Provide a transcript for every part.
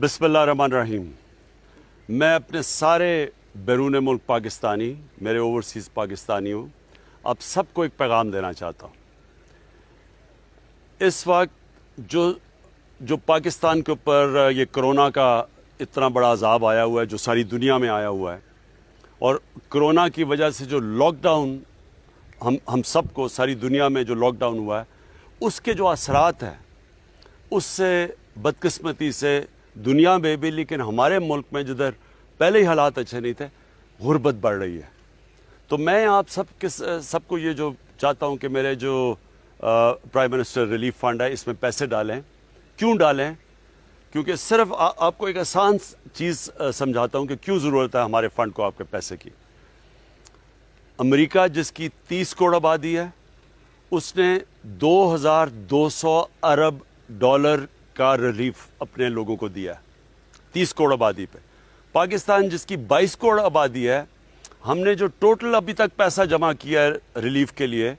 بسم اللہ الرحمن الرحیم۔ میں اپنے سارے بیرون ملک پاکستانی، میرے اوورسیز پاکستانیوں، اب سب کو ایک پیغام دینا چاہتا ہوں۔ اس وقت جو پاکستان کے اوپر یہ کرونا کا اتنا بڑا عذاب آیا ہوا ہے، جو ساری دنیا میں آیا ہوا ہے، اور کرونا کی وجہ سے جو لاک ڈاؤن ہم سب کو ساری دنیا میں جو لاک ڈاؤن ہوا ہے، اس کے جو اثرات ہیں، اس سے بدقسمتی سے دنیا میں بھی، لیکن ہمارے ملک میں جدھر پہلے ہی حالات اچھے نہیں تھے، غربت بڑھ رہی ہے۔ تو میں آپ سب کو یہ جو چاہتا ہوں کہ میرے جو پرائم منسٹر ریلیف فنڈ ہے، اس میں پیسے ڈالیں۔ کیوں ڈالیں؟ کیونکہ صرف آپ کو ایک آسان چیز سمجھاتا ہوں کہ کیوں ضرورت ہے ہمارے فنڈ کو، آپ کے پیسے کی۔ امریکہ جس کی 30 کروڑ آبادی ہے، اس نے 2200 ارب ڈالر کا ریلیف اپنے لوگوں کو دیا ہے 30 کروڑ آبادی پہ۔ پاکستان جس کی 22 کروڑ آبادی ہے، ہم نے جو ٹوٹل ابھی تک پیسہ جمع کیا ہے ریلیف کے لیے،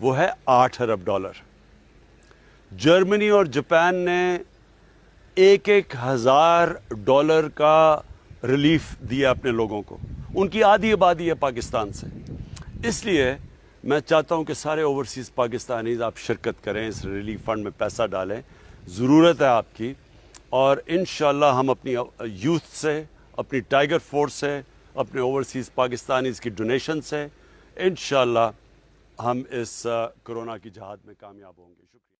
وہ ہے 8 ارب ڈالر۔ جرمنی اور جاپان نے 1,000 ڈالر کا ریلیف دیا اپنے لوگوں کو، ان کی آدھی آبادی ہے پاکستان سے۔ اس لیے میں چاہتا ہوں کہ سارے اوورسیز پاکستانیز آپ شرکت کریں، اس ریلیف فنڈ میں پیسہ ڈالیں، ضرورت ہے آپ کی۔ اور انشاءاللہ ہم اپنی یوتھ سے، اپنی ٹائیگر فورس سے، اپنے اوورسیز پاکستانیز کی ڈونیشن سے انشاءاللہ ہم اس کرونا کی جہاد میں کامیاب ہوں گے۔ شکریہ۔